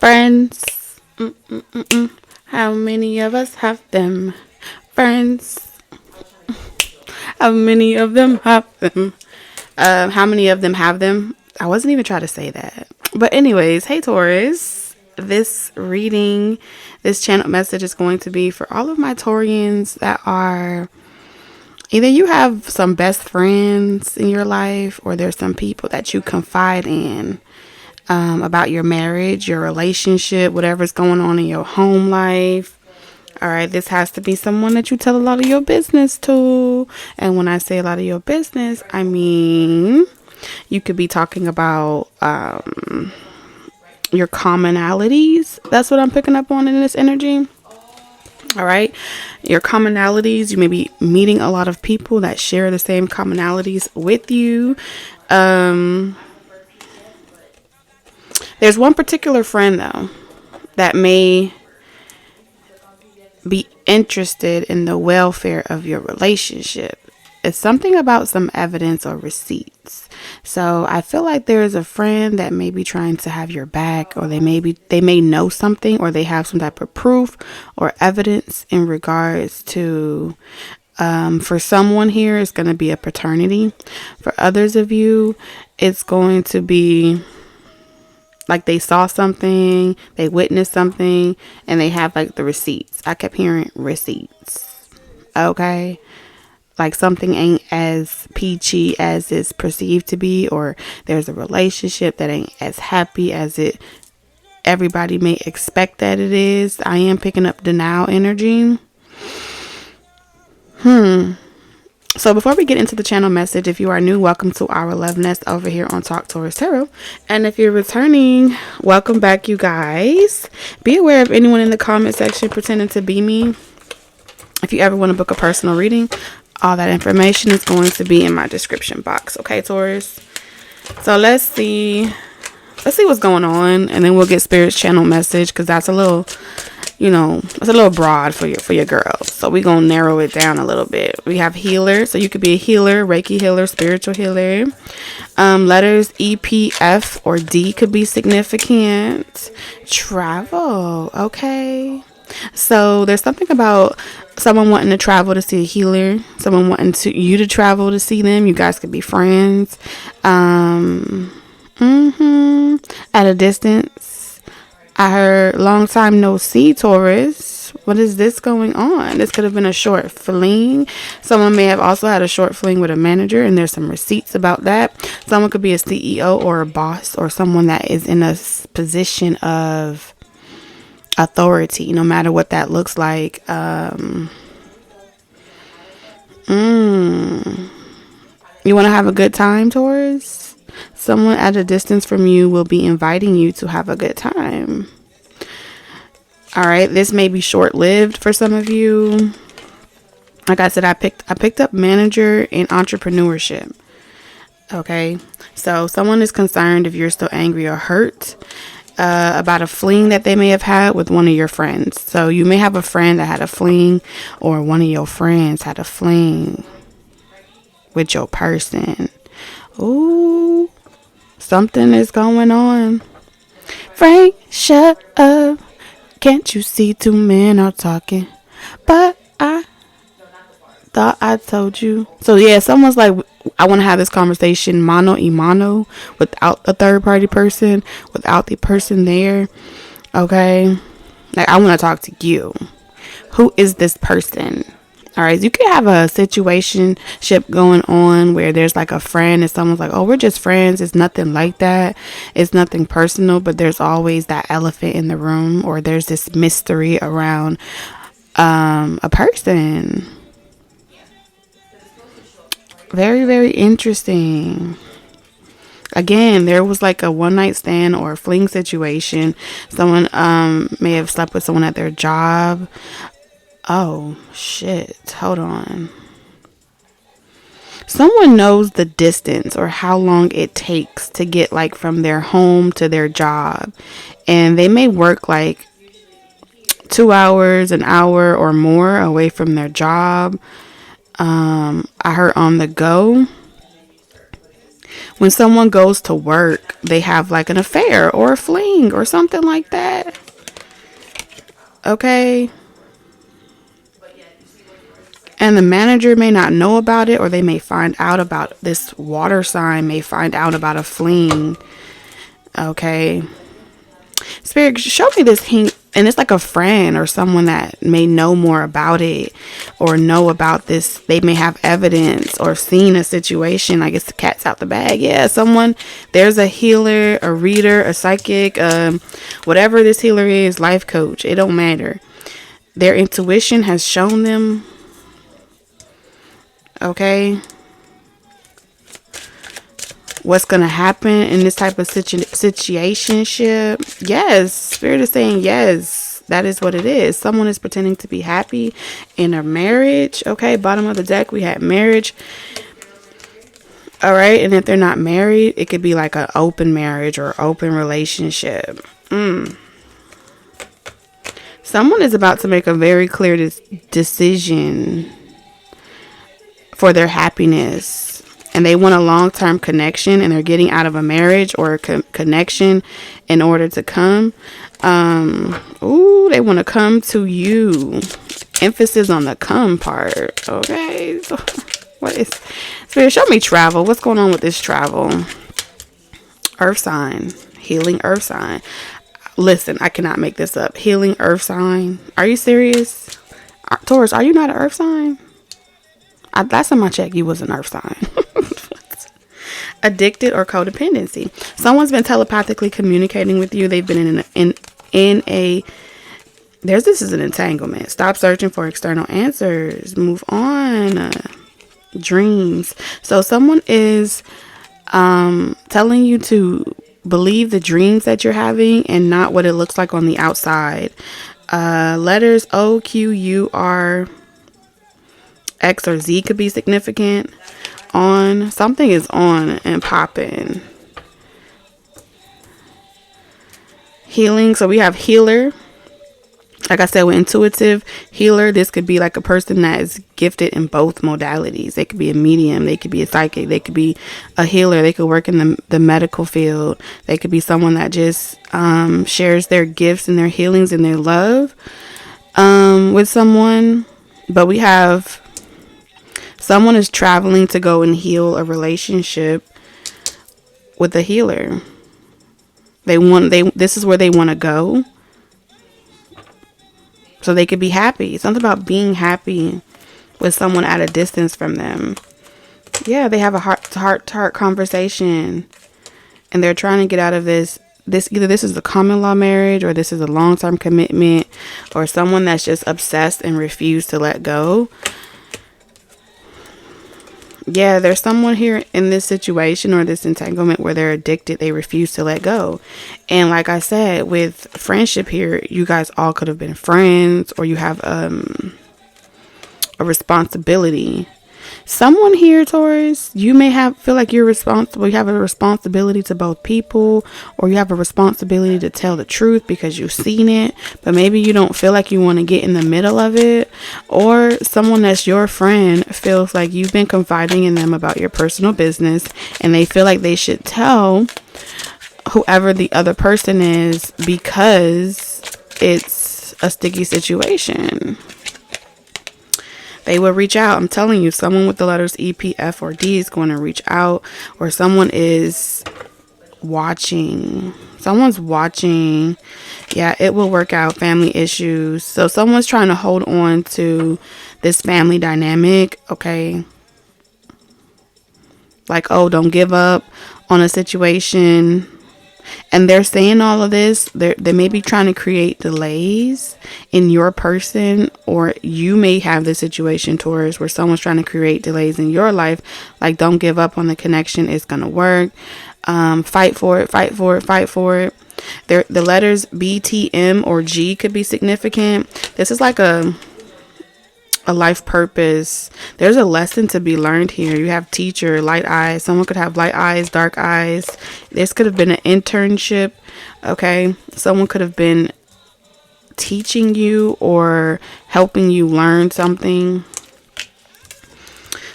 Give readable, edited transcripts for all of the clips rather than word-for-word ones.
Friends. How many of us have them? Friends. How many of them have them? How many of them have them? I wasn't even trying to say that. But anyways, hey Taurus. This reading, this channel message is going to be for all of my Taurians that are either you have some best friends in your life or there's some people that you confide in about your marriage, your relationship, whatever's going on in your home life. All right, this has to be someone that you tell a lot of your business to. And when I say a lot of your business, I mean you could be talking about your commonalities. That's what I'm picking up on in this energy. All right, your commonalities. You may be meeting a lot of people that share the same commonalities with you. There's one particular friend though that may be interested in the welfare of your relationship. It's something about some evidence or receipts. So I feel like there is a friend that may be trying to have your back, or they may know something, or they have some type of proof or evidence in regards to for someone here it's going to be a paternity. For others of you, it's going to be like they saw something, they witnessed something, and they have like the receipts. I kept hearing receipts. Okay. Like something ain't as peachy as it's perceived to be, or there's a relationship that ain't as happy as everybody may expect that it is. I am picking up denial energy. So before we get into the channel message, if you are new, welcome to our love nest over here on Talk Taurus Tarot. And if you're returning, welcome back, you guys. Be aware of anyone in the comment section pretending to be me. If you ever want to book a personal reading, all that information is going to be in my description box. Okay, Taurus? So let's see what's going on, and then we'll get Spirit's channel message, because that's a little, it's a little broad for your girls. So we're going to narrow it down a little bit. We have healer. So you could be a healer, Reiki healer, spiritual healer. Letters E, P, F, or D could be significant. Travel. Okay. So there's something about someone wanting to travel to see a healer, someone wanting you to travel to see them. You guys could be friends. At a distance. I heard long time no see, Taurus. What is this going on? This could have been a short fling. Someone may have also had a short fling with a manager, and there's some receipts about that. Someone could be a CEO or a boss, or someone that is in a position of authority, no matter what that looks like. You want to have a good time, Taurus? Someone at a distance from you will be inviting you to have a good time. All right, this may be short-lived for some of you. Like I said, I picked up manager and entrepreneurship. Okay, so someone is concerned if you're still angry or hurt about a fling that they may have had with one of your friends. So you may have a friend that had a fling, or one of your friends had a fling with your person. Ooh, something is going on. Frank, shut up. Can't you see two men are talking? But I thought I told you. So yeah, someone's like, I want to have this conversation mano y mano, without a third party person, without the person there. Okay, like I want to talk to you. Who is this person? All right, you could have a situationship going on where there's like a friend and someone's like, oh, we're just friends. It's nothing like that. It's nothing personal, but there's always that elephant in the room, or there's this mystery around a person. Very, very interesting. Again, there was like a one night stand or a fling situation. Someone may have slept with someone at their job. Oh, shit. Hold on. Someone knows the distance or how long it takes to get like from their home to their job. And they may work like 2 hours, an hour or more away from their job. I heard on the go. When someone goes to work, they have like an affair or a fling or something like that. Okay. And the manager may not know about it, or they may find out about this water sign, may find out about a fling. Okay. Spirit, show me this hint. And it's like a friend or someone that may know more about it or know about this. They may have evidence or seen a situation. I guess the cat's out the bag. Yeah, someone, there's a healer, a reader, a psychic, whatever this healer is, life coach. It don't matter. Their intuition has shown them. Okay. What's going to happen in this type of situationship? Yes. Spirit is saying yes. That is what it is. Someone is pretending to be happy in a marriage. Okay. Bottom of the deck, we had marriage. All right. And if they're not married, it could be like an open marriage or open relationship. Someone is about to make a very clear decision for their happiness. And they want a long-term connection, and they're getting out of a marriage or a connection in order to come. They want to come to you. Emphasis on the come part. Okay. So what is Spirit? Show me travel. What's going on with this travel? Earth sign. Healing earth sign. Listen, I cannot make this up. Healing earth sign. Are you serious? Taurus, are you not an earth sign? Last time I checked, you was an earth sign. Addicted or codependency. Someone's been telepathically communicating with you. They've been this is an entanglement. Stop searching for external answers. Move on. Dreams. So someone is telling you to believe the dreams that you're having and not what it looks like on the outside. Letters O, Q, U, R, X, or Z could be significant. On. Something is on and popping. Healing. So we have healer. Like I said, with intuitive healer, this could be like a person that is gifted in both modalities. They could be a medium. They could be a psychic. They could be a healer. They could work in the medical field. They could be someone that just shares their gifts and their healings and their love with someone. But we have someone is traveling to go and heal a relationship with a healer. This is where they want to go. So they could be happy. Something about being happy with someone at a distance from them. Yeah, they have a heart-to-heart conversation. And they're trying to get out of this. Either this is a common law marriage, or this is a long-term commitment, or someone that's just obsessed and refused to let go. Yeah, there's someone here in this situation or this entanglement where they're addicted. They refuse to let go. And like I said, with friendship here, you guys all could have been friends, or you have a responsibility. Someone here, Taurus, you may feel like you're responsible. You have a responsibility to both people, or you have a responsibility to tell the truth because you've seen it, but maybe you don't feel like you want to get in the middle of it. Or someone that's your friend feels like you've been confiding in them about your personal business, and they feel like they should tell whoever the other person is because it's a sticky situation. They will reach out. I'm telling you, someone with the letters E, P, F, or D is going to reach out, or someone is watching. Someone's watching. Yeah, it will work out. Family issues. So someone's trying to hold on to this family dynamic. Okay. Like, oh, don't give up on a situation. And they're saying all of this. They may be trying to create delays in your person, or you may have this situation, Taurus, where someone's trying to create delays in your life. Like, don't give up on the connection. It's going to work. Fight for it, fight for it, fight for it. The letters B, T, M, or G could be significant. This is like a life purpose. There's a lesson to be learned here. You have teacher, light eyes. Someone could have light eyes, dark eyes. This could have been an internship. Okay. Someone could have been teaching you or helping you learn something.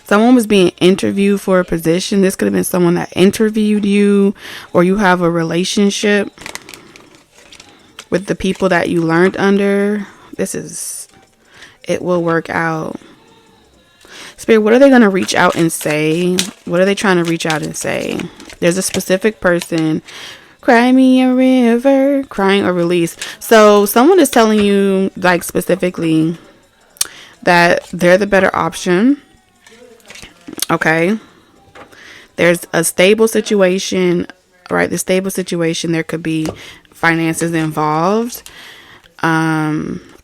Someone was being interviewed for a position. This could have been someone that interviewed you, or you have a relationship with the people that you learned under. It will work out. Spirit, what are they going to reach out and say? What are they trying to reach out and say? There's a specific person. Cry me a river, crying or release. So someone is telling you, like, specifically that they're the better option. Okay. There's a stable situation, right? The stable situation, there could be finances involved,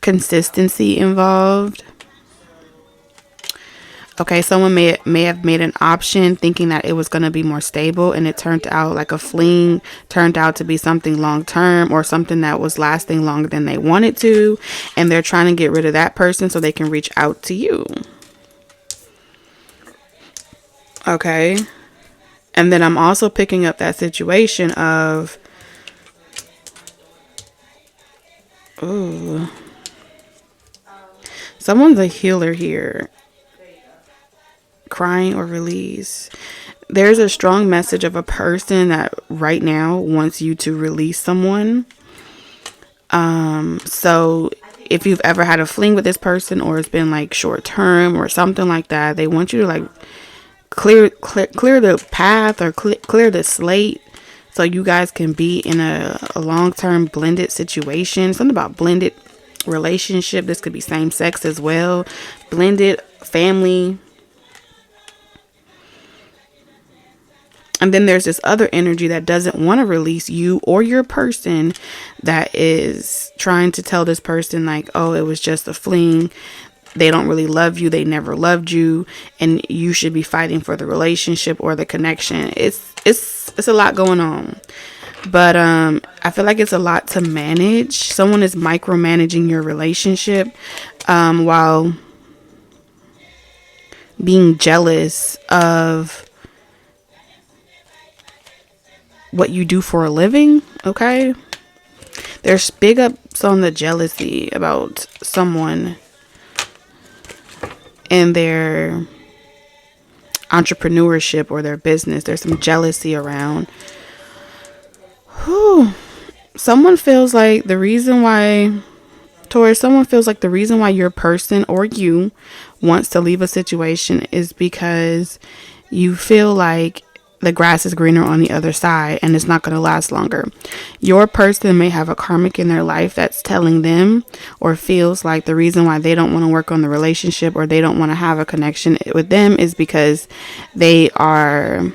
consistency involved. Okay, someone may have made an option thinking that it was going to be more stable, and it turned out like a fling, turned out to be something long term, or something that was lasting longer than they wanted to, and they're trying to get rid of that person so they can reach out to you. Okay. And then I'm also picking up that situation of, ooh, someone's a healer here. Crying or release. There's a strong message of a person that right now wants you to release someone. So if you've ever had a fling with this person, or it's been like short term or something like that, they want you to like clear the path, or clear the slate, so you guys can be in a long-term blended situation. Something about blended relationship. This could be same sex as well. Blended family. And then there's this other energy that doesn't want to release you or your person, that is trying to tell this person like, oh, it was just a fling. They don't really love you. They never loved you. And you should be fighting for the relationship or the connection. It's a lot going on. But I feel like it's a lot to manage. Someone is micromanaging your relationship while being jealous of what you do for a living. Okay, there's big ups on the jealousy about someone and their entrepreneurship or their business. There's some jealousy around. Someone feels like the reason why, Taurus, someone feels like the reason why your person or you wants to leave a situation is because you feel like the grass is greener on the other side and it's not going to last longer. Your person may have a karmic in their life that's telling them, or feels like the reason why they don't want to work on the relationship or they don't want to have a connection with them is because they are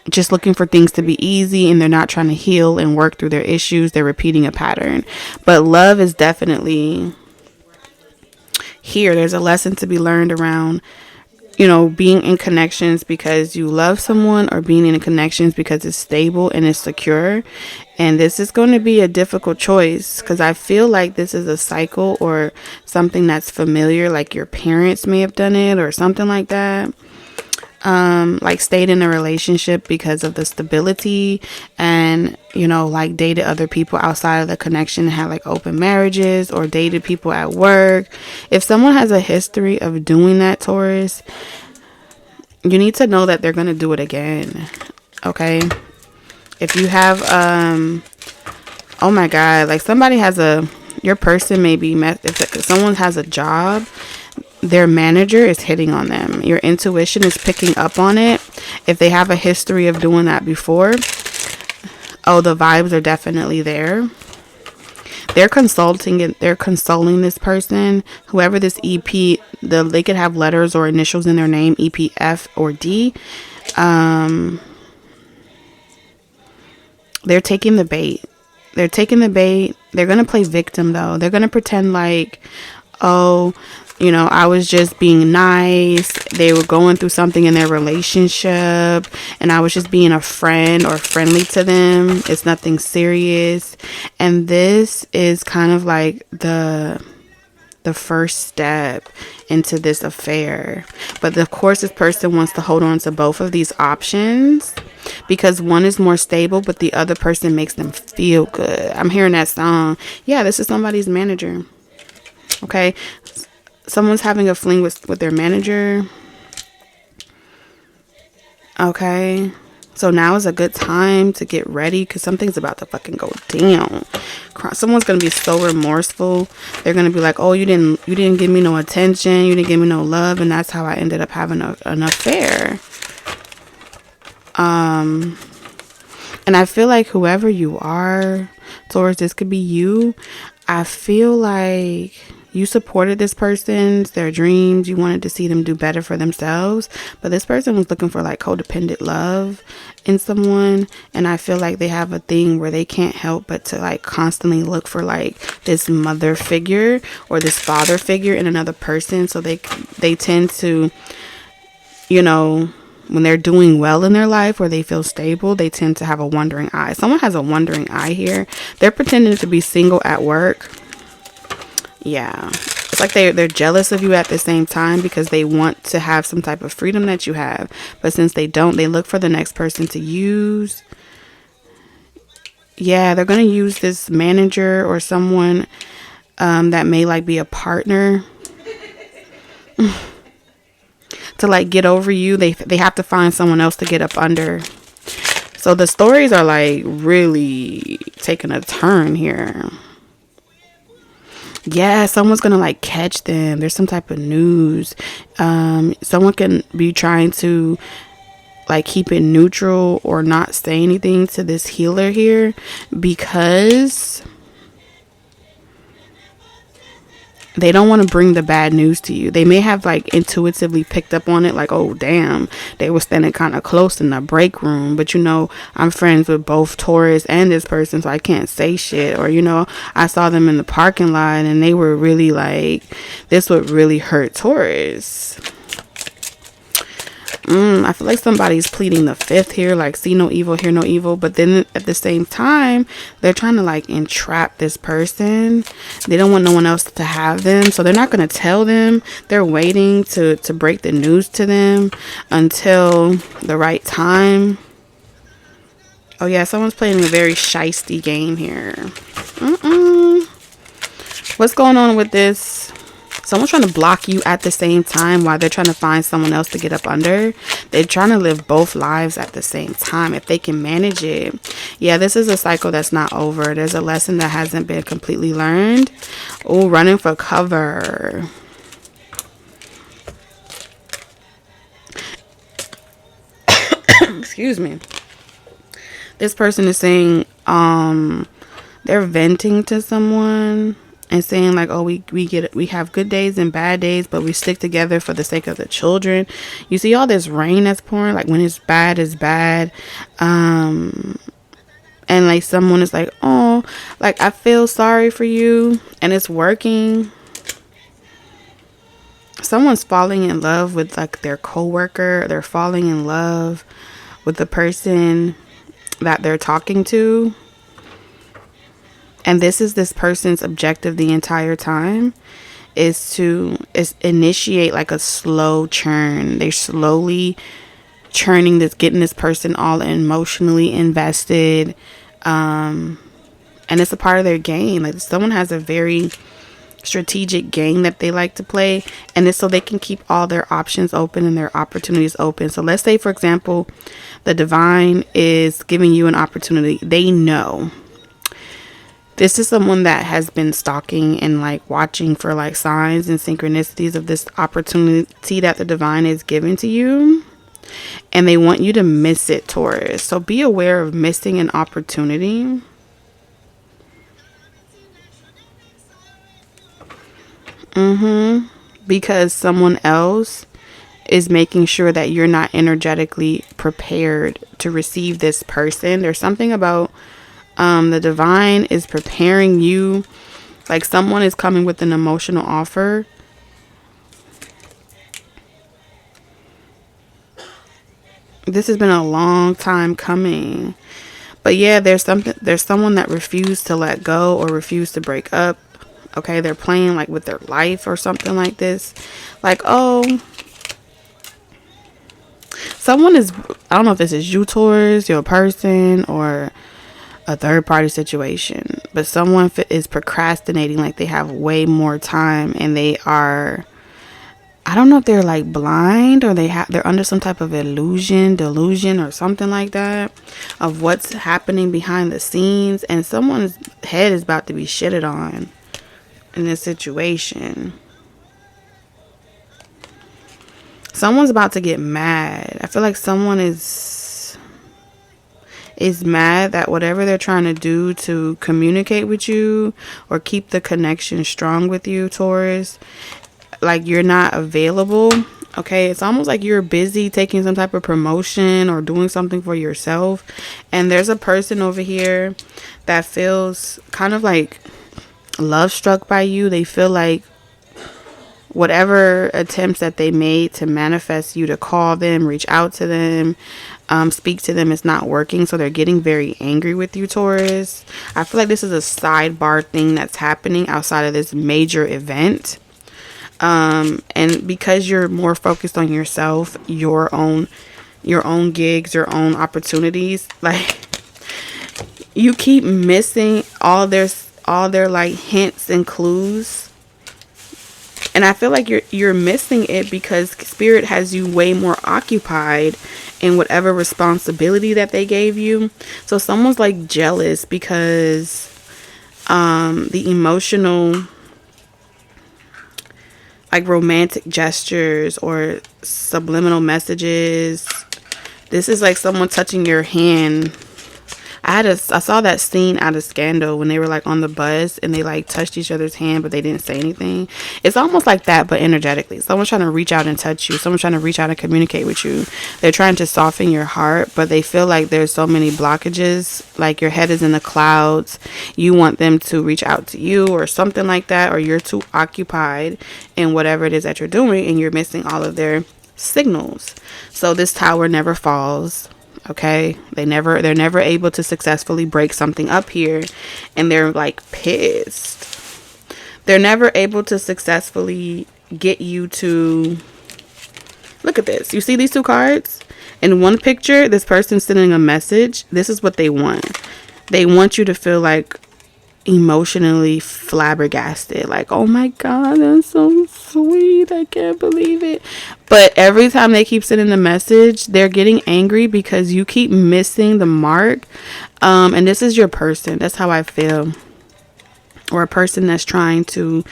just looking for things to be easy, and they're not trying to heal and work through their issues. They're repeating a pattern. But love is definitely here. There's a lesson to be learned around, being in connections because you love someone, or being in connections because it's stable and it's secure. And this is going to be a difficult choice, because I feel like this is a cycle or something that's familiar, like your parents may have done it or something like that. Like stayed in a relationship because of the stability, and like dated other people outside of the connection, and had like open marriages, or dated people at work. If someone has a history of doing that, Taurus, you need to know that they're going to do it again. Okay. If you have, oh my God, like somebody has your person may be, if someone has a job, their manager is hitting on them. Your intuition is picking up on it. If they have a history of doing that before, the vibes are definitely there. They're consulting this person, whoever this EP, they could have letters or initials in their name, EP, F, or D. They're taking the bait. They're going to play victim, though. They're going to pretend like, I was just being nice. They were going through something in their relationship, and I was just being a friend or friendly to them. It's nothing serious. And this is kind of like the first step into this affair. But of course, this person wants to hold on to both of these options, because one is more stable, but the other person makes them feel good. I'm hearing that song. Yeah, this is somebody's manager. Okay. Someone's having a fling with their manager. Okay. So now is a good time to get ready because something's about to fucking go down. Someone's gonna be so remorseful. They're gonna be like, "Oh, you didn't give me no attention. You didn't give me no love, and that's how I ended up having an affair." And I feel like whoever you are, Taurus, this could be you. I feel like you supported this person's their dreams. You wanted to see them do better for themselves, but this person was looking for like codependent love in someone, and I feel like they have a thing where they can't help but to like constantly look for like this mother figure or this father figure in another person. So they tend to, you know, when they're doing well in their life or they feel stable, they tend to have a wandering eye. Someone has a wandering eye here. They're pretending to be single at work. Yeah. It's like they're jealous of you at the same time because they want to have some type of freedom that you have. But since they don't, they look for the next person to use. Yeah, they're going to use this manager or someone that may like be a partner to like get over you. They have to find someone else to get up under. So the stories are like really taking a turn here. Yeah, someone's gonna like catch them. There's some type of news. Someone can be trying to like keep it neutral or not say anything to this healer here because they don't want to bring the bad news to you. They may have like intuitively picked up on it, like, oh damn, they were standing kind of close in the break room, but you know, I'm friends with both Taurus and this person, so I can't say shit. Or, you know, I saw them in the parking lot and they were really like, this would really hurt Taurus. I feel like somebody's pleading the fifth here, like see no evil, hear no evil. But then at the same time, they're trying to like entrap this person. They don't want no one else to have them. So they're not going to tell them. They're waiting to break the news to them until the right time. Oh yeah, someone's playing a very shisty game here. What's going on with this? Someone's trying to block you at the same time while they're trying to find someone else to get up under. They're trying to live both lives at the same time if they can manage it. Yeah, this is a cycle that's not over. There's a lesson that hasn't been completely learned. Oh, running for cover. Excuse me. This person is saying they're venting to someone and saying like, oh, we have good days and bad days, but we stick together for the sake of the children. You see all this rain that's pouring, like when it's bad, it's bad. And like someone is like, oh, like I feel sorry for you, and it's working. Someone's falling in love with like their coworker. They're falling in love with the person that they're talking to. And this is this person's objective the entire time is initiate like a slow churn. They're slowly churning this, getting this person all emotionally invested. And it's a part of their game. Like someone has a very strategic game that they like to play, and it's so they can keep all their options open and their opportunities open. So let's say, for example, the divine is giving you an opportunity. They know this is someone that has been stalking and like watching for like signs and synchronicities of this opportunity that the divine is giving to you, and they want you to miss it, Taurus. So be aware of missing an opportunity. Because someone else is making sure that you're not energetically prepared to receive this person. There's something about the divine is preparing you, like someone is coming with an emotional offer. This has been a long time coming. But yeah, there's someone that refused to let go or refused to break up. Okay, they're playing like with their life or something like this. Like, oh, someone is, I don't know if this is you, Taurus, your person, or a third party situation, but someone is procrastinating, like they have way more time and they are I don't know if they're like blind or they're under some type of delusion or something like that of what's happening behind the scenes, and someone's head is about to be shitted on in this situation. Someone's about to get mad. I feel like someone is mad that whatever they're trying to do to communicate with you or keep the connection strong with you, Taurus, like you're not available. Okay, it's almost like you're busy taking some type of promotion or doing something for yourself, and there's a person over here that feels kind of like love struck by you. They feel like whatever attempts that they made to manifest you to call them, reach out to them, speak to them, is not working. So they're getting very angry with you, Taurus. I feel like this is a sidebar thing that's happening outside of this major event. And because you're more focused on yourself, your own gigs, your own opportunities, like you keep missing all their like hints and clues. And I feel like you're missing it because Spirit has you way more occupied in whatever responsibility that they gave you. So someone's like jealous because the emotional, like romantic gestures or subliminal messages. This is like someone touching your hand. I saw that scene out of Scandal when they were like on the bus and they like touched each other's hand, but they didn't say anything. It's almost like that, but energetically. Someone's trying to reach out and touch you. Someone's trying to reach out and communicate with you. They're trying to soften your heart, but they feel like there's so many blockages. Like your head is in the clouds. You want them to reach out to you or something like that, or you're too occupied in whatever it is that you're doing and you're missing all of their signals. So this tower never falls. Okay, they're never able to successfully break something up here, and they're like pissed. They're never able to successfully get you to look at this. You see these two cards? In one picture, this person's sending a message. This is what they want. They want you to feel like emotionally flabbergasted, like, oh my god, that's so sweet, I can't believe it. But every time they keep sending the message, they're getting angry because you keep missing the mark. And this is your person. That's how I feel. Or a person that's trying to,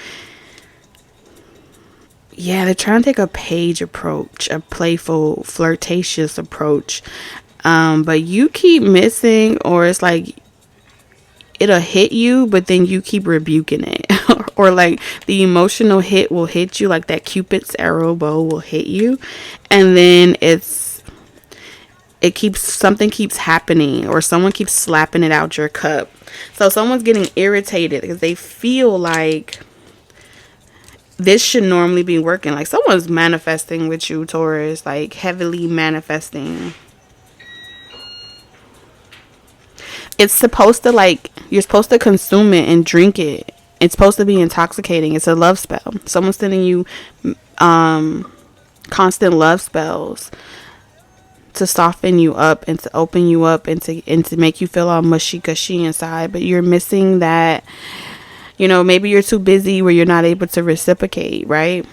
they're trying to take a page approach, a playful, flirtatious approach, but you keep missing, or it's like it'll hit you, but then you keep rebuking it. Or like the emotional hit will hit you, like that Cupid's arrow bow will hit you, and then something keeps happening, or someone keeps slapping it out your cup. So someone's getting irritated because they feel like this should normally be working. Like someone's manifesting with you, Taurus, like heavily manifesting. It's supposed to, like, you're supposed to consume it and drink it. It's supposed to be intoxicating. It's a love spell. Someone's sending you constant love spells to soften you up and to open you up and to make you feel all mushy gushy inside. But you're missing that, maybe you're too busy where you're not able to reciprocate, right?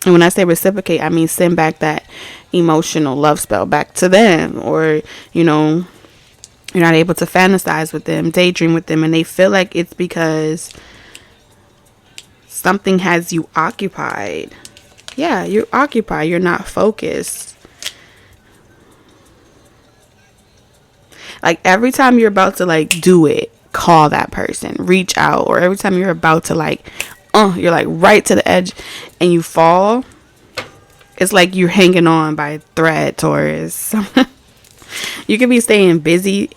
And when I say reciprocate, I mean send back that emotional love spell back to them, or, you're not able to fantasize with them, daydream with them, and they feel like it's because something has you occupied. Yeah, you're occupied. You're not focused. Like every time you're about to like do it, call that person, reach out, or every time you're about to like, you're like right to the edge and you fall, it's like you're hanging on by a thread, Taurus. You could be staying busy,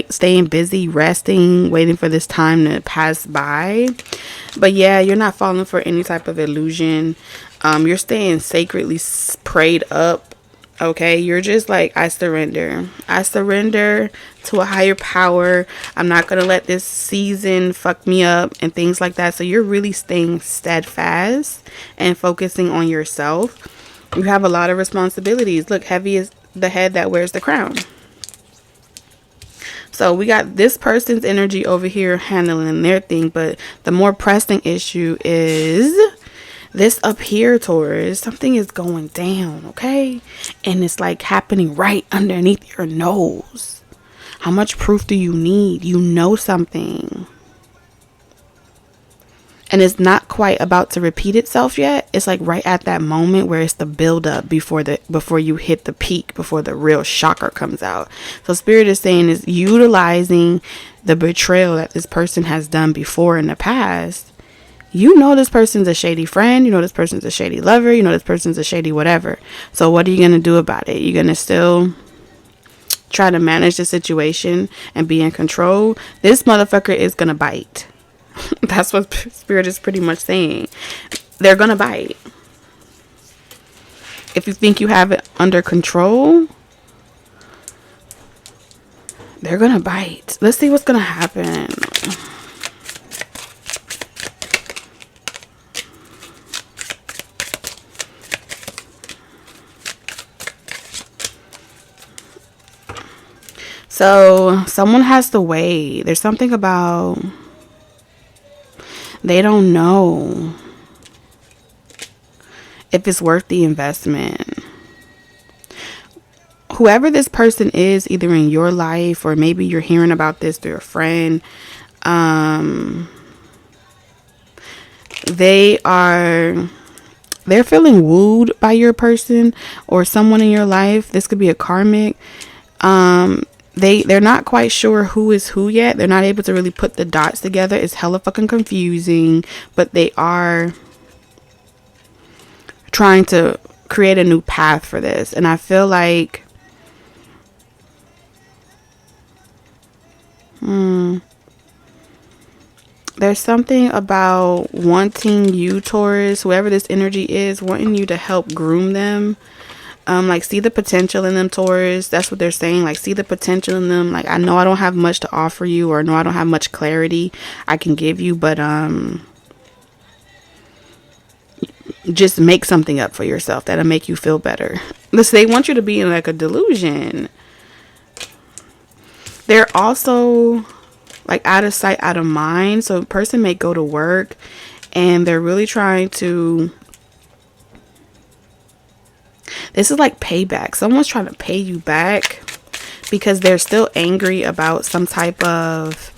staying busy, resting, waiting for this time to pass by. But yeah, you're not falling for any type of illusion. You're staying sacredly prayed up. Okay, you're just like, I surrender. I surrender to a higher power. I'm not going to let this season fuck me up and things like that. So you're really staying steadfast and focusing on yourself. You have a lot of responsibilities. Look, heavy is the head that wears the crown. So we got this person's energy over here handling their thing, but the more pressing issue is This up here, Taurus, something is going down, okay? And it's like happening right underneath your nose. How much proof do you need? You know something. And it's not quite about to repeat itself yet. It's like right at that moment where it's the build up before you hit the peak, before the real shocker comes out. So Spirit is saying is utilizing the betrayal that this person has done before in the past. You know this person's a shady friend. You know this person's a shady lover. You know this person's a shady whatever. So what are you going to do about it? You're going to still try to manage the situation and be in control. This motherfucker is going to bite. That's what Spirit is pretty much saying. They're going to bite. If you think you have it under control, they're going to bite. Let's see what's going to happen. So someone has to wait. There's something about they don't know if it's worth the investment. Whoever this person is, either in your life or maybe you're hearing about this through a friend, they're feeling wooed by your person or someone in your life. This could be a karmic. They're not quite sure who is who yet. They're not able to really put the dots together. It's hella fucking confusing, but they are trying to create a new path for this. And I feel like there's something about wanting you, Taurus, whoever this energy is, wanting you to help groom them. Like, see the potential in them, Taurus. That's what they're saying. Like, see the potential in them. Like, I know I don't have much to offer you, or no, I don't have much clarity I can give you, but just make something up for yourself that'll make you feel better. Listen, they want you to be in like a delusion. They're also like out of sight, out of mind. So a person may go to work and they're really trying to, this is like payback. Someone's trying to pay you back because they're still angry about some type of,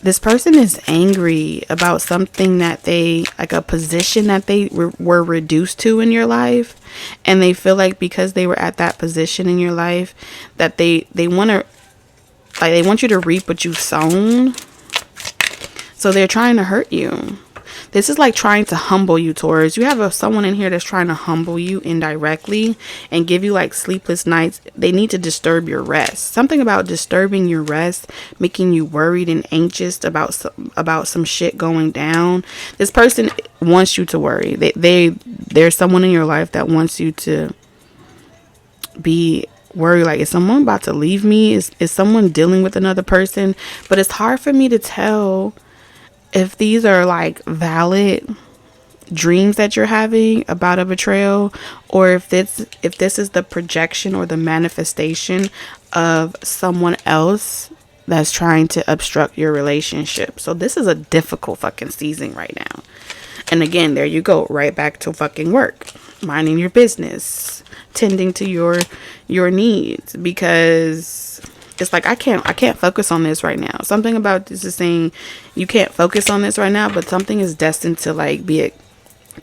this person is angry about something that they, like a position that they were reduced to in your life. And they feel like because they were at that position in your life that they want to, like, they want you to reap what you've sown. So they're trying to hurt you. This is like trying to humble you, Taurus. You have someone in here that's trying to humble you indirectly and give you like sleepless nights. They need to disturb your rest. Something about disturbing your rest, making you worried and anxious about some shit going down. This person wants you to worry. There's someone in your life that wants you to be worried. Like, is someone about to leave me? Is someone dealing with another person? But it's hard for me to tell if these are like valid dreams that you're having about a betrayal, or if this is the projection or the manifestation of someone else that's trying to obstruct your relationship. So this is a difficult fucking season right now. And again, there you go, right back to fucking work, minding your business, tending to your needs, because it's like I can't focus on this right now. Something about this is saying you can't focus on this right now, but something is destined to like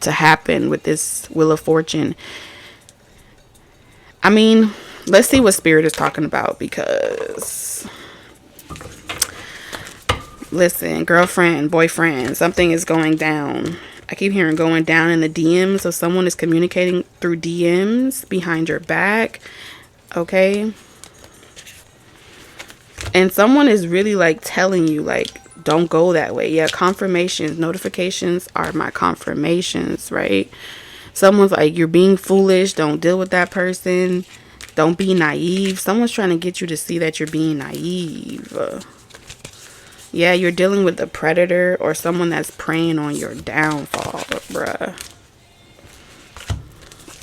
to happen with this Wheel of Fortune. I mean, let's see what Spirit is talking about, because listen, girlfriend, boyfriend, something is going down. I keep hearing going down in the DMs. So someone is communicating through DMs behind your back. Okay. And someone is really like telling you, like, don't go that way. Yeah, confirmations, notifications are my confirmations, right? Someone's like, you're being foolish. Don't deal with that person. Don't be naive. Someone's trying to get you to see that you're being naive. Yeah, you're dealing with a predator or someone that's preying on your downfall, bruh.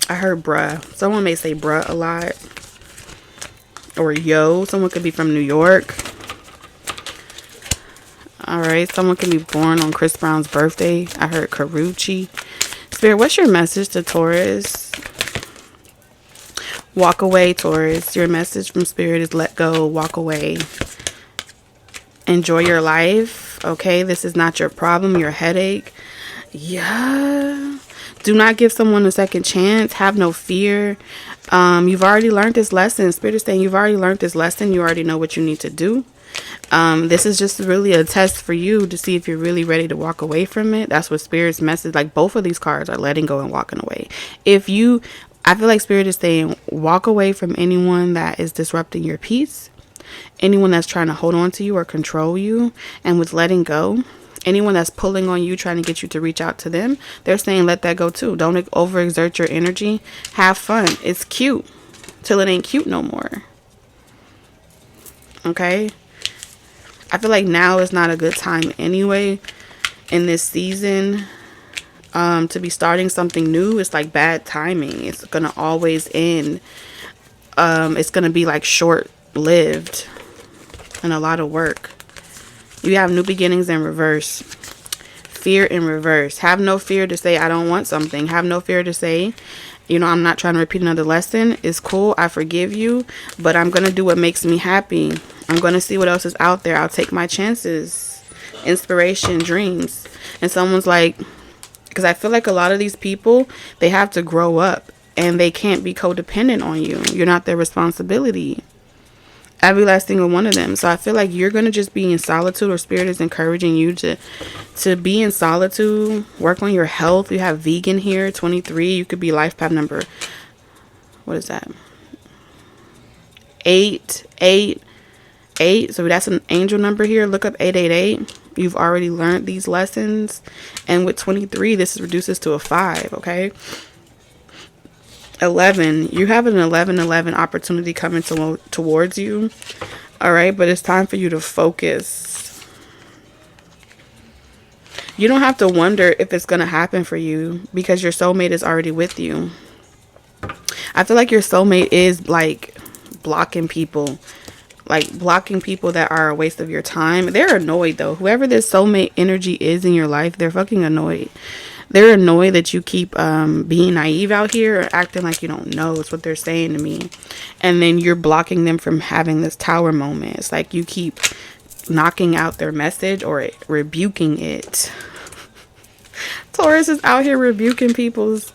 I heard bruh. Someone may say bruh a lot. Or yo. Someone could be from New York. Alright, someone can be born on Chris Brown's birthday. I heard Karuchi. Spirit, what's your message to Taurus? Walk away, Taurus. Your message from Spirit is let go, walk away. Enjoy your life, okay? This is not your problem, your headache. Yeah. Do not give someone a second chance. Have no fear. You've already learned this lesson. Spirit is saying you've already learned this lesson. You already know what you need to do. This is just really a test for you to see if you're really ready to walk away from it. That's what Spirit's message, like both of these cards are letting go and walking away. I feel like Spirit is saying walk away from anyone that is disrupting your peace, anyone that's trying to hold on to you or control you. And with letting go, anyone that's pulling on you, trying to get you to reach out to them, they're saying let that go too. Don't overexert your energy. Have fun. It's cute till it ain't cute no more. Okay? I feel like now is not a good time anyway in this season to be starting something new. It's like bad timing. It's going to always end. It's going to be like short-lived and a lot of work. You have new beginnings in reverse. Fear in reverse. Have no fear to say I don't want something. Have no fear to say, you know, I'm not trying to repeat another lesson. It's cool. I forgive you. But I'm going to do what makes me happy. I'm going to see what else is out there. I'll take my chances. Inspiration, dreams. And someone's like, because I feel like a lot of these people, they have to grow up. And they can't be codependent on you. You're not their responsibility. Every last single one of them. So I feel like you're going to just be in solitude, or Spirit is encouraging you to be in solitude. Work on your health. You have vegan here, 23. You could be life path number, what is that? 8. So that's an angel number here. Look up 888. You've already learned these lessons. And with 23, this reduces to a 5, okay? 11, you have an 11 opportunity coming towards you. All right, but it's time for you to focus. You don't have to wonder if it's going to happen for you because your soulmate is already with you. I feel like your soulmate is like blocking people that are a waste of your time. They're annoyed though. Whoever this soulmate energy is in your life, they're fucking annoyed. They're annoyed that you keep being naive out here or acting like you don't know. It's what they're saying to me. And then you're blocking them from having this tower moment. It's like you keep knocking out their message or rebuking it. Taurus is out here rebuking people's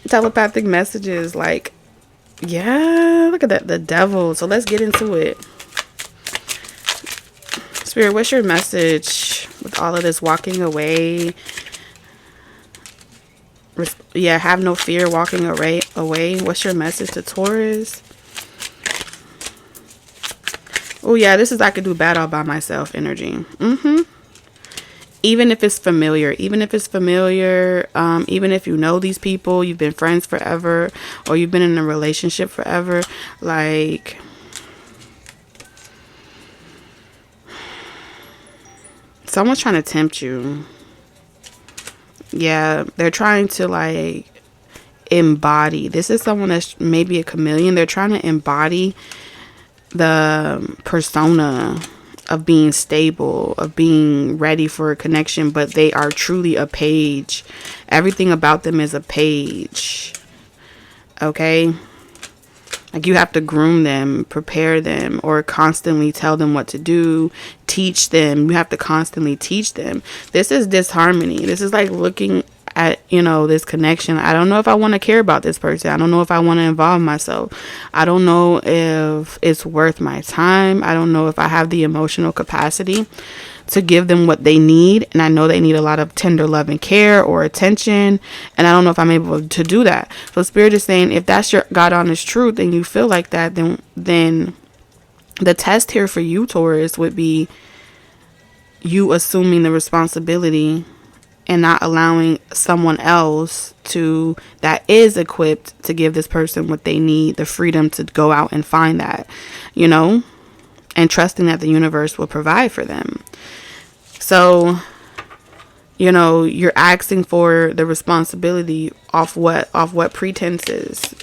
telepathic messages. Like, yeah, look at that. The devil. So let's get into it. Spirit, what's your message with all of this walking away? Yeah, have no fear, walking away. What's your message to Taurus? Oh yeah, this is I could do bad all by myself energy. Even if it's familiar, even if you know these people, you've been friends forever, or you've been in a relationship forever, like someone's trying to tempt you. Yeah, they're trying to like embody. This is someone that's maybe a chameleon. They're trying to embody the persona of being stable, of being ready for a connection, but they are truly a page. Everything about them is a page. Okay? Like you have to groom them, prepare them, or constantly tell them what to do, teach them. You have to constantly teach them. This is disharmony. This is like looking at, you know, this connection. I don't know if I want to care about this person. I don't know if I want to involve myself. I don't know if it's worth my time. I don't know if I have the emotional capacity to give them what they need. And I know they need a lot of tender love and care or attention. And I don't know if I'm able to do that. So Spirit is saying, if that's your God honest truth and you feel like that, then the test here for you, Taurus, would be you assuming the responsibility and not allowing someone else that is equipped to give this person what they need, the freedom to go out and find that, you know, and trusting that the universe will provide for them. So, you know, you're asking for the responsibility off what pretenses,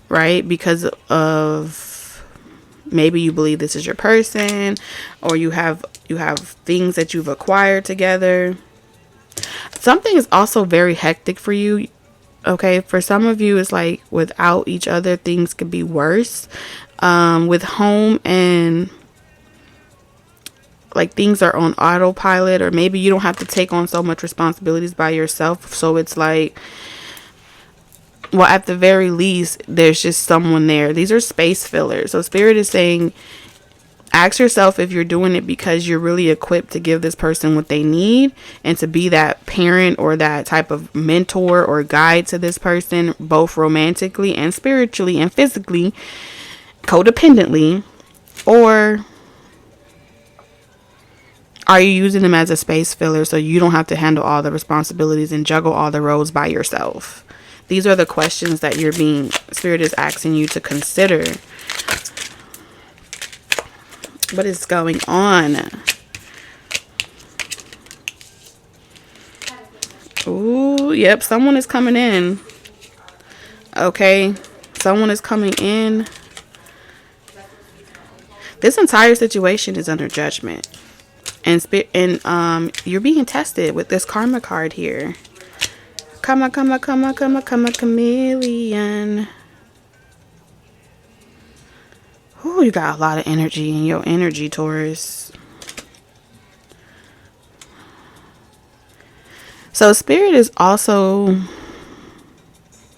right? Because of maybe you believe this is your person, or you have things that you've acquired together. Something is also very hectic for you. Okay, for some of you, it's like without each other, things could be worse. With home and like things are on autopilot, or maybe you don't have to take on so much responsibilities by yourself. So it's like, well, at the very least, there's just someone there. These are space fillers. So Spirit is saying, ask yourself if you're doing it because you're really equipped to give this person what they need and to be that parent or that type of mentor or guide to this person, both romantically and spiritually and physically, codependently, or are you using them as a space filler so you don't have to handle all the responsibilities and juggle all the roles by yourself? These are the questions that Spirit is asking you to consider. What is going on? Ooh, yep, someone is coming in. Okay, someone is coming in. This entire situation is under judgment. And you're being tested with this karma card here. Come, chameleon. Oh, you got a lot of energy in your energy, Taurus. So Spirit is also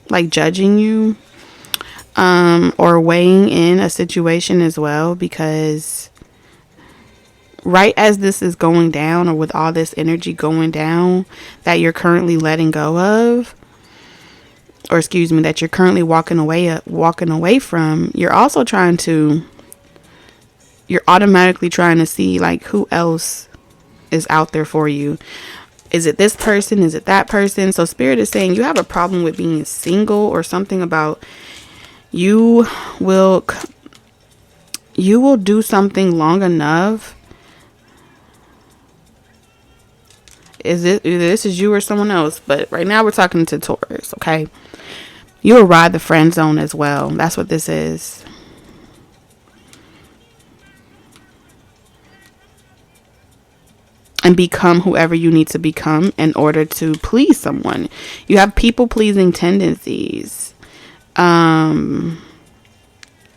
like judging you, or weighing in a situation as well, because right as this is going down, or with all this energy going down that you're currently letting go of, or excuse me, that you're currently walking away from, you're automatically trying to see like who else is out there for you. Is it this person? Is it that person? So Spirit is saying you have a problem with being single, or something about you will do something long enough. This is you or someone else, but right now we're talking to Taurus, okay? You will ride the friend zone as well. That's what this is. And become whoever you need to become in order to please someone. You have people pleasing tendencies.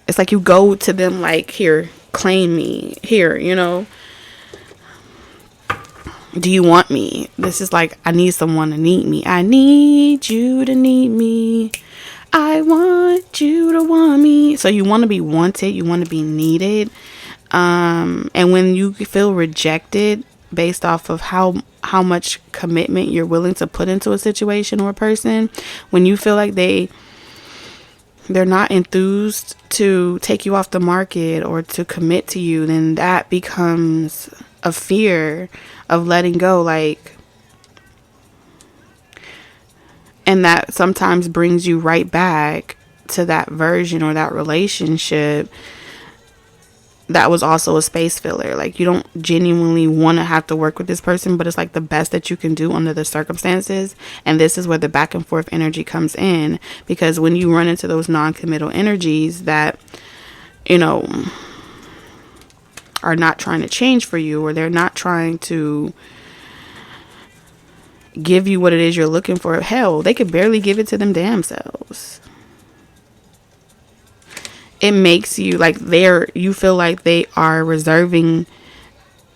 It's like you go to them like, here, claim me, here, you know. Do you want me? This is like, I need someone to need me. I need you to need me. I want you to want me. So you want to be wanted. You want to be needed. And when you feel rejected based off of how much commitment you're willing to put into a situation or a person, when you feel like they're not enthused to take you off the market or to commit to you, then that becomes a fear of letting go, like, and that sometimes brings you right back to that version or that relationship that was also a space filler. Like, you don't genuinely want to have to work with this person, but it's like the best that you can do under the circumstances. And this is where the back and forth energy comes in, because when you run into those non-committal energies that, you know, are not trying to change for you, or they're not trying to give you what it is you're looking for, hell, they could barely give it to them damn selves. It makes you like you feel like they are reserving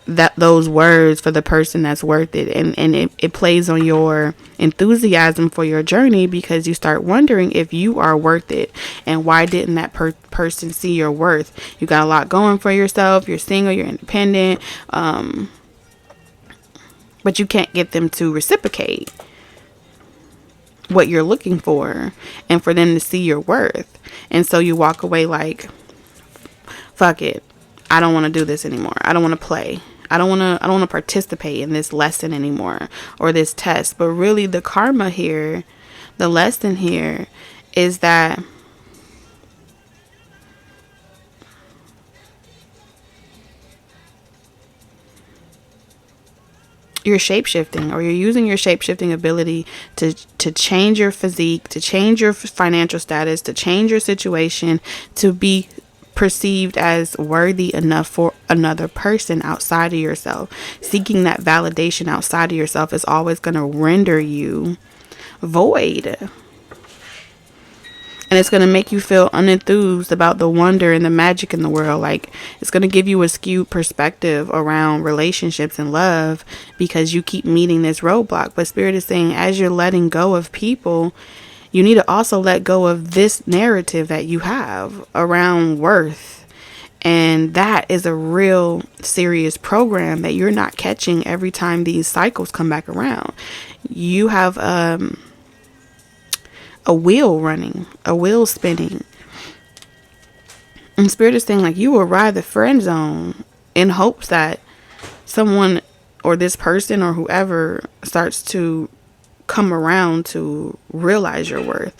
those words for the person that's worth it, and it plays on your enthusiasm for your journey, because you start wondering if you are worth it, and why didn't that person see your worth? You got a lot going for yourself, you're single, you're independent, but you can't get them to reciprocate what you're looking for and for them to see your worth. And so you walk away like, fuck it, I don't want to do this anymore. I don't want to play. I don't want to participate in this lesson anymore, or this test. But really the karma here, the lesson here is that you're shape-shifting, or you're using your shape-shifting ability to change your physique, to change your financial status, to change your situation, to be perceived as worthy enough for another person outside of yourself. Seeking that validation outside of yourself is always going to render you void. And it's going to make you feel unenthused about the wonder and the magic in the world. Like, it's going to give you a skewed perspective around relationships and love because you keep meeting this roadblock. But Spirit is saying, as you're letting go of people, you need to also let go of this narrative that you have around worth. And that is a real serious program that you're not catching every time these cycles come back around. You have a wheel running, a wheel spinning. And Spirit is saying, like, you will ride the friend zone in hopes that someone or this person or whoever starts to come around to realize your worth.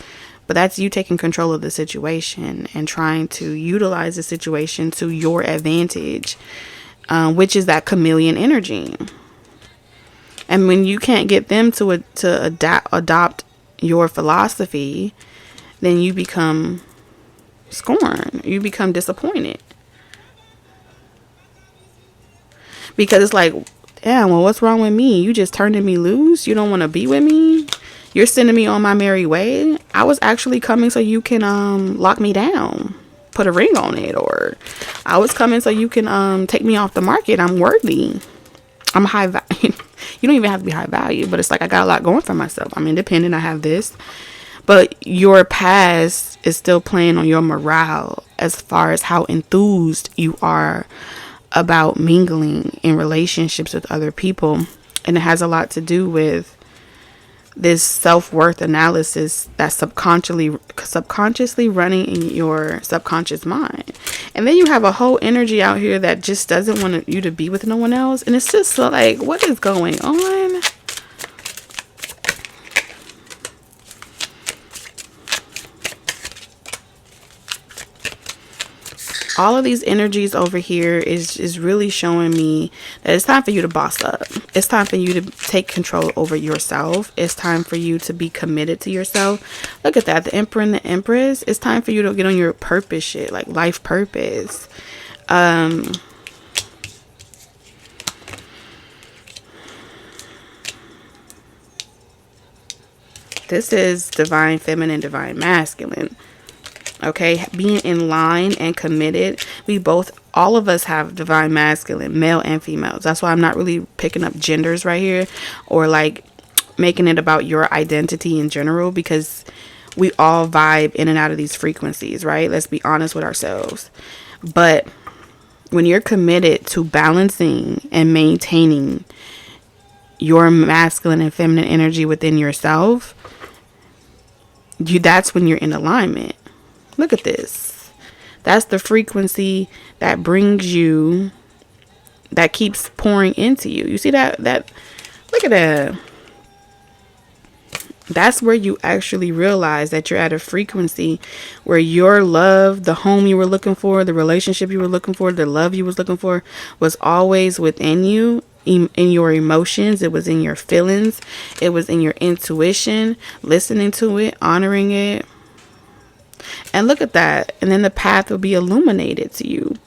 But that's you taking control of the situation and trying to utilize the situation to your advantage, which is that chameleon energy. And when you can't get them to adopt your philosophy, then you become scorned. You become disappointed. Because it's like, yeah, well, what's wrong with me? You just turning me loose? You don't want to be with me? You're sending me on my merry way? I was actually coming so you can lock me down, put a ring on it, or I was coming so you can take me off the market. I'm worthy. I'm high value. You don't even have to be high value, but it's like I got a lot going for myself. I'm independent. I have this. But your past is still playing on your morale as far as how enthused you are about mingling in relationships with other people. And it has a lot to do with this self-worth analysis that's subconsciously running in your subconscious mind. And then you have a whole energy out here that just doesn't want you to be with no one else. And it's just like, what is going on? All of these energies over here is really showing me that it's time for you to boss up. It's time for you to take control over yourself. It's time for you to be committed to yourself. Look at that. The Emperor and the Empress. It's time for you to get on your purpose shit, like life purpose. This is divine feminine, divine masculine. Okay, being in line and committed. All of us have divine masculine, male and females. That's why I'm not really picking up genders right here or like making it about your identity in general, because we all vibe in and out of these frequencies, right? Let's be honest with ourselves. But when you're committed to balancing and maintaining your masculine and feminine energy within yourself, that's when you're in alignment. Look at this. That's the frequency that brings you, that keeps pouring into you. You see that? Look at that. That's where you actually realize that you're at a frequency where your love, the home you were looking for, the relationship you were looking for, the love you was looking for was always within you, in your emotions. It was in your feelings. It was in your intuition, listening to it, honoring it. And look at that. And then the path will be illuminated to you.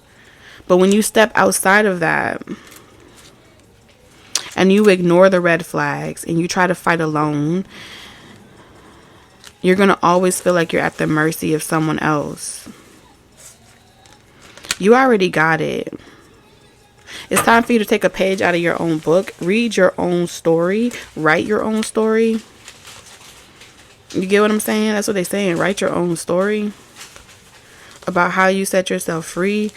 But when you step outside of that and you ignore the red flags and you try to fight alone, you're going to always feel like you're at the mercy of someone else. You already got it. It's time for you to take a page out of your own book, read your own story, write your own story. You get what I'm saying? That's what they're saying. Write your own story about how you set yourself free.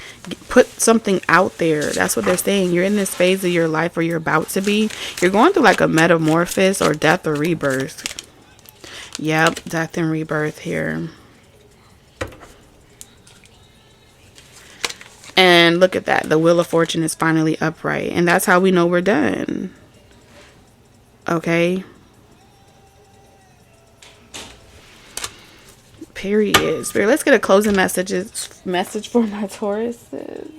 Put something out there. That's what they're saying. You're in this phase of your life where you're about to be. You're going through like a metamorphosis or death or rebirth. Yep, death and rebirth here. And look at that. The Wheel of Fortune is finally upright. And that's how we know we're done. Okay. Period. Spirit, let's get a closing message for my Tauruses.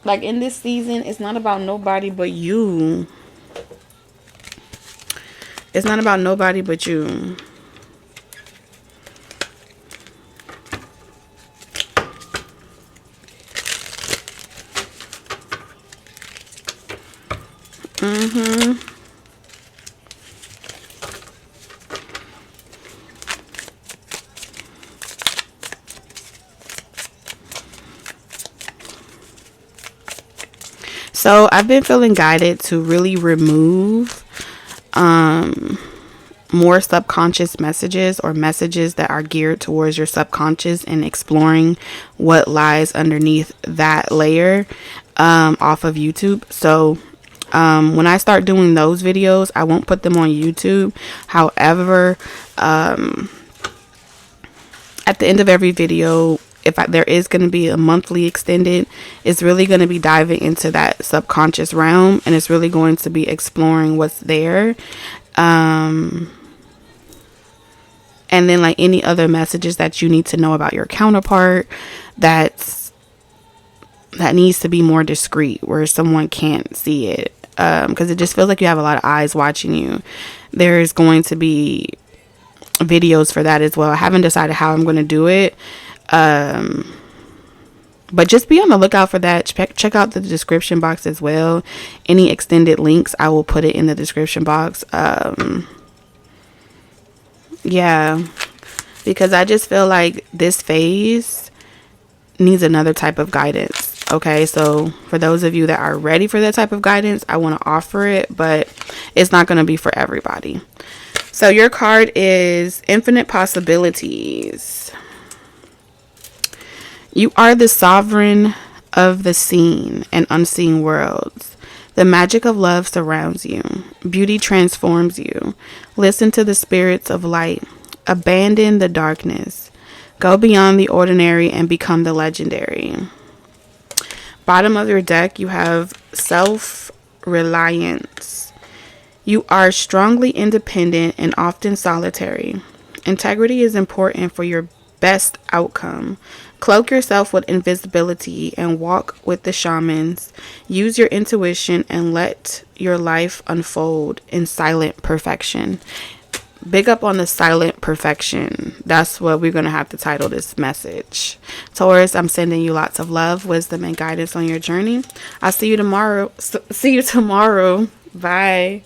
Like in this season, it's not about nobody but you. It's not about nobody but you. So I've been feeling guided to really remove more subconscious messages, or messages that are geared towards your subconscious, and exploring what lies underneath that layer off of YouTube. So when I start doing those videos, I won't put them on YouTube. However, at the end of every video, there is going to be a monthly extended, it's really going to be diving into that subconscious realm, and it's really going to be exploring what's there. And then like any other messages that you need to know about your counterpart, that needs to be more discreet, where someone can't see it, because it just feels like you have a lot of eyes watching you. There's going to be videos for that as well. I haven't decided how I'm going to do it, but just be on the lookout for that. Check out the description box as well. Any extended links, I will put it in the description box. Yeah, because I just feel like this phase needs another type of guidance. Okay, so for those of you that are ready for that type of guidance, I want to offer it, but it's not going to be for everybody. So your card is Infinite Possibilities. You are the sovereign of the seen and unseen worlds. The magic of love surrounds you. Beauty transforms you. Listen to the spirits of light. Abandon the darkness. Go beyond the ordinary and become the legendary. Bottom of your deck, you have self-reliance. You are strongly independent and often solitary. Integrity is important for your best outcome. Cloak yourself with invisibility and walk with the shamans. Use your intuition and let your life unfold in silent perfection. Big up on the silent perfection. That's what we're going to have to title this message. Taurus, I'm sending you lots of love, wisdom, and guidance on your journey. I'll see you tomorrow. Bye.